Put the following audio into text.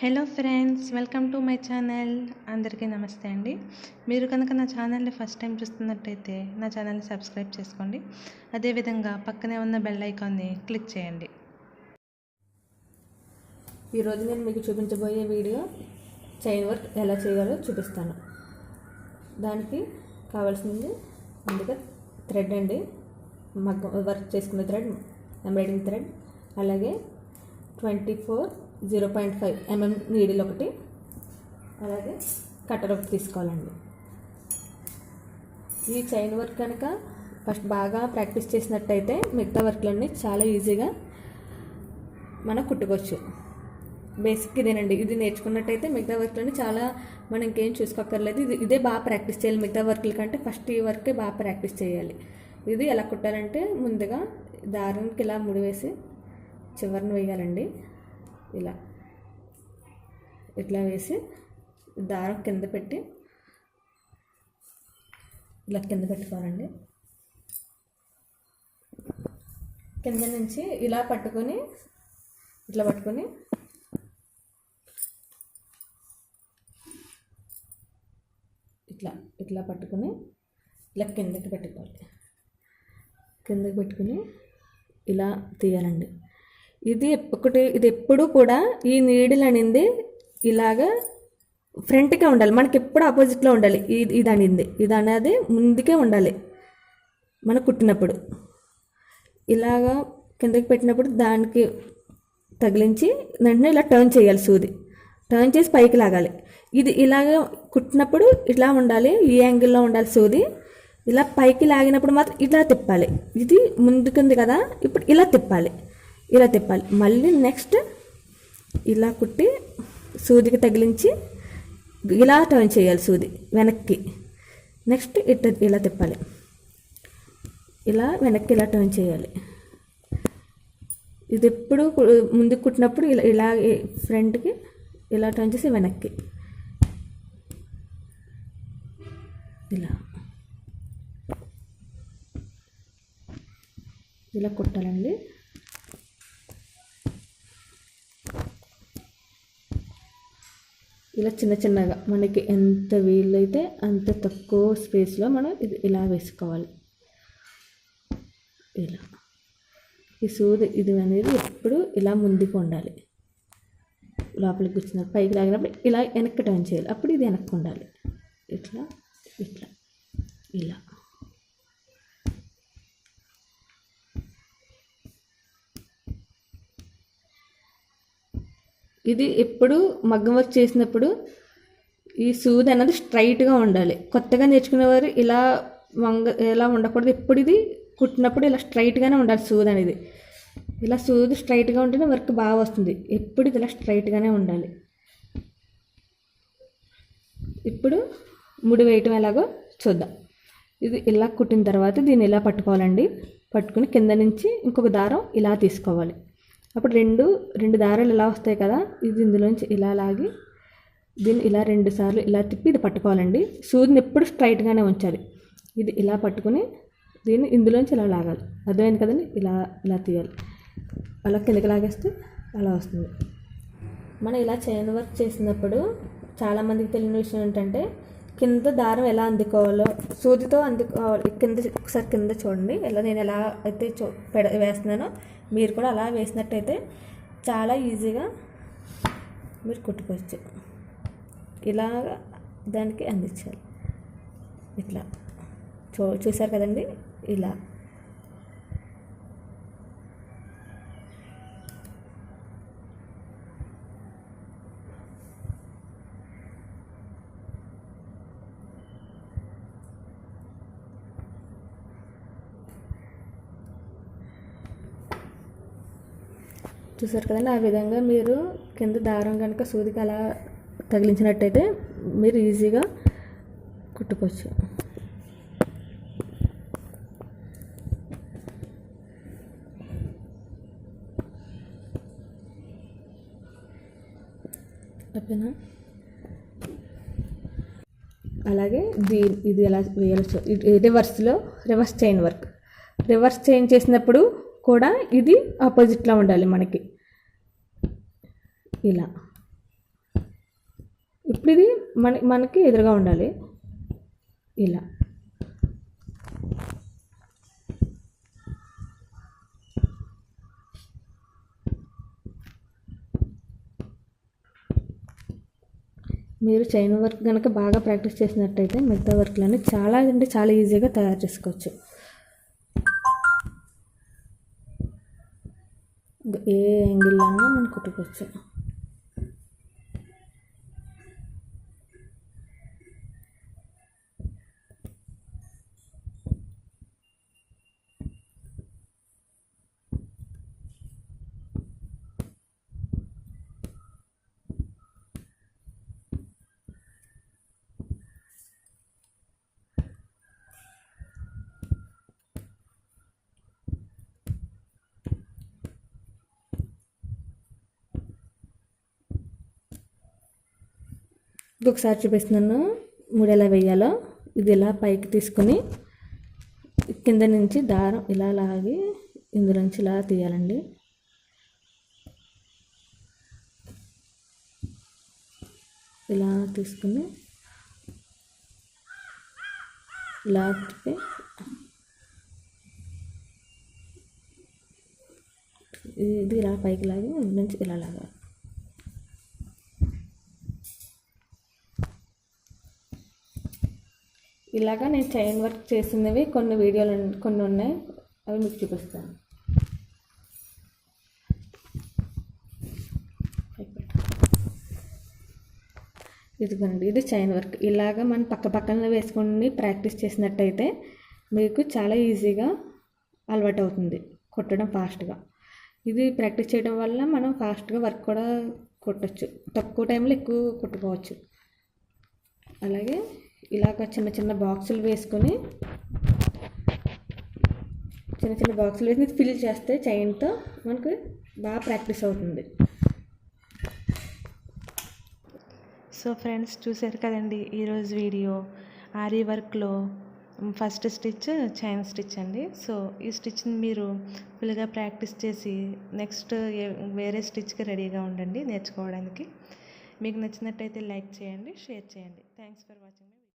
Hello friends, welcome to my channel. అందరికీ నమస్తే అండి. మీరు కనుక నా ఛానల్ని ఫస్ట్ టైం చూస్తున్నట్టయితే నా ఛానల్ని సబ్స్క్రైబ్ చేసుకోండి. అదేవిధంగా పక్కనే ఉన్న బెల్ ఐకాన్ని క్లిక్ చేయండి. ఈరోజు నేను మీకు చూపించబోయే వీడియో చైన్ వర్క్ ఎలా చేయాలో చూపిస్తాను. దానికి కావాల్సింది ముందుగా థ్రెడ్ అండి, మగ్గం వర్క్ చేసుకున్న థ్రెడ్, ఎంబ్రాయిడింగ్ థ్రెడ్, అలాగే 0.5 mm నీడిల్ ఒకటి, అలాగే కట్టర్ ఒకటి తీసుకోవాలండి. ఈ చైన్ వర్క్ కనుక ఫస్ట్ బాగా ప్రాక్టీస్ చేసినట్టయితే మిగతా వర్క్లన్నీ చాలా ఈజీగా మనం కుట్టుకోవచ్చు. బేసిక్ ఇదేనండి. ఇది నేర్చుకున్నట్టయితే మిగతా వర్క్లన్నీ చాలా మనం ఇంకేం చూసుకోక్కర్లేదు. ఇదే బాగా ప్రాక్టీస్ చేయాలి. మిగతా వర్క్ల కంటే ఫస్ట్ ఈ వర్కే బాగా ప్రాక్టీస్ చేయాలి. ఇది ఎలా కుట్టాలంటే ముందుగా దారానికి ఇలా ముడివేసి చివరిని వేయాలండి. ఇట్లా వేసి దారం కింద పెట్టి ఇలా కింద పెట్టుకోవాలండి. కింద నుంచి ఇలా పట్టుకొని ఇట్లా పట్టుకొని ఇట్లా పట్టుకొని ఇలా కిందకి పెట్టుకోవాలి. కిందకి పెట్టుకుని ఇలా తీయాలండి. ఇది ఎప్పుడు కూడా ఈ నీడిల్ అనేది ఇలాగా ఫ్రంట్గా ఉండాలి. మనకి ఎప్పుడు ఆపోజిట్లో ఉండాలి. ఇది అనేది ముందుకే ఉండాలి. మనం కుట్టినప్పుడు ఇలాగా కిందకి పెట్టినప్పుడు దానికి తగిలించి వెంటనే ఇలా టర్న్ చేయాలి. సూది టర్న్ చేసి పైకి లాగాలి. ఇది ఇలాగ కుట్టినప్పుడు ఇలా ఉండాలి. ఈ యాంగిల్లో ఉండాలి సూది. ఇలా పైకి లాగినప్పుడు మాత్రం ఇలా తిప్పాలి. ఇది ముందుకుంది కదా, ఇప్పుడు ఇలా తిప్పాలి. మళ్ళీ నెక్స్ట్ ఇలా కుట్టి సూదికి తగిలించి ఇలా టర్న్ చేయాలి సూది వెనక్కి. నెక్స్ట్ ఇలా తిప్పాలి. ఇలా వెనక్కి ఇలా టర్న్ చేయాలి. ఇది ఎప్పుడు ముందుకు కుట్టినప్పుడు ఇలా ఫ్రంట్కి ఇలా టర్న్ చేసి వెనక్కి ఇలా కుట్టాలండి. ఇలా చిన్నగా మనకి ఎంత వీలైతే అంత తక్కువ స్పేస్లో మనం ఇది ఇలా వేసుకోవాలి. ఈ సూది ఇది అనేది ఎప్పుడు ఇలా ముందుకు ఉండాలి. లోపలికి కూర్చున్నప్పుడు పైకి లాగినప్పుడు ఇలా వెనక్కి టర్న్ చేయాలి. అప్పుడు ఇది వెనక్కి ఉండాలి. ఇలా ఇది ఎప్పుడు మగ్గం వర్క్ చేసినప్పుడు ఈ సూది అనేది స్ట్రైట్గా ఉండాలి. కొత్తగా నేర్చుకునేవారు ఇలా ఉండకూడదు. ఎప్పుడు ఇది కుట్టినప్పుడు ఇలా స్ట్రైట్గానే ఉండాలి. సూది అనేది ఇలా సూది స్ట్రైట్గా ఉంటేనే వర్క్ బాగా వస్తుంది. ఎప్పుడు ఇది ఇలా స్ట్రైట్గానే ఉండాలి. ఇప్పుడు ముడి వేయటం ఎలాగో చూద్దాం. ఇది ఇలా కుట్టిన తర్వాత దీన్ని ఇలా పట్టుకోవాలండి. పట్టుకుని కింద నుంచి ఇంకొక దారం ఇలా తీసుకోవాలి. అప్పుడు రెండు దారాలు ఇలా వస్తాయి కదా, ఇది ఇందులోంచి ఇలా లాగి దీన్ని ఇలా 2 సార్లు ఇలా తిప్పి ఇది పట్టుకోవాలండి. సూదిని ఎప్పుడు స్ట్రైట్గానే ఉంచాలి. ఇది ఇలా పట్టుకుని దీన్ని ఇందులోంచి ఇలా లాగాలి. అర్థమైంది కదండి. ఇలా తీయాలి. అలా కిందకి లాగేస్తే అలా వస్తుంది. మనం ఇలా చైన్ వర్క్ చేసినప్పుడు చాలామందికి తెలియని విషయం ఏంటంటే కింద దారం ఎలా అందుకోవాలో సూదితో అందుకోవాలి. ఒకసారి కింద చూడండి. నేను ఎలా అయితే వేస్తున్నానో మీరు కూడా అలా వేసినట్టయితే చాలా ఈజీగా మీరు కుట్టుకోవచ్చు. ఇలాగా దానికి అందించాలి. ఇట్లా చూసారు కదండి. ఇలా చూసారు కదండి. ఆ విధంగా మీరు కింద దారం కనుక సూదికి అలా తగిలించినట్టయితే మీరు ఈజీగా కుట్టుకోవచ్చు. ఓకేనా. అలాగే ఇది ఎలా వేయాలో reverse chain work. Reverse chain చేసినప్పుడు కూడా ఇది ఆపోజిట్లో ఉండాలి మనకి. ఇలా ఇప్పుడు ఇది మనకి ఎదురుగా ఉండాలి. ఇలా మీరు చైన్ వర్క్ కనుక బాగా ప్రాక్టీస్ చేసినట్టయితే మిగతా వర్క్లన్నీ చాలా అంటే చాలా ఈజీగా తయారు చేసుకోవచ్చు. ఏ యాంగిల్లో మనం కుట్టుకోవచ్చు. ఇంకొకసారి చూపిస్తున్నాను ముడి ఎలా వేయాలో. ఇది ఇలా పైకి తీసుకుని కింద నుంచి దారం ఇలా లాగి ఇందులోంచి ఇలా తీయాలండి. ఇలా తీసుకుని ఇలా తిప్పి ఇది ఇలా పైకి లాగి ఇందు నుంచి ఇలా లాగాలి. ఇలాగా నేను చైన్ వర్క్ చేసినవి కొన్ని వీడియోలు కొన్ని ఉన్నాయి, అవి మీకు చూపిస్తాను. ఇదిగోండి, ఇది చైన్ వర్క్. ఇలాగా మనం పక్క పక్కన వేసుకొని ప్రాక్టీస్ చేసినట్టయితే మీకు చాలా ఈజీగా అలవాటు అవుతుంది కుట్టడం ఫాస్ట్గా. ఇది ప్రాక్టీస్ చేయడం వల్ల మనం ఫాస్ట్గా వర్క్ కూడా కుట్టచ్చు, తక్కువ టైంలో ఎక్కువ కుట్టుకోవచ్చు. అలాగే ఇలాగ చిన్న చిన్న బాక్సులు వేసుకొని వేసి ఫిల్ చేస్తే చైన్తో మనకు బాగా ప్రాక్టీస్ అవుతుంది. సో ఫ్రెండ్స్, చూసారు కదండి ఈరోజు వీడియో. ఆరీ వర్క్లో ఫస్ట్ స్టిచ్ చైన్ స్టిచ్ అండి. సో ఈ స్టిచ్ని మీరు ఫుల్గా ప్రాక్టీస్ చేసి నెక్స్ట్ వేరే స్టిచ్కి రెడీగా ఉండండి నేర్చుకోవడానికి. మీకు నచ్చినట్టయితే లైక్ చేయండి, షేర్ చేయండి. Thanks for watching.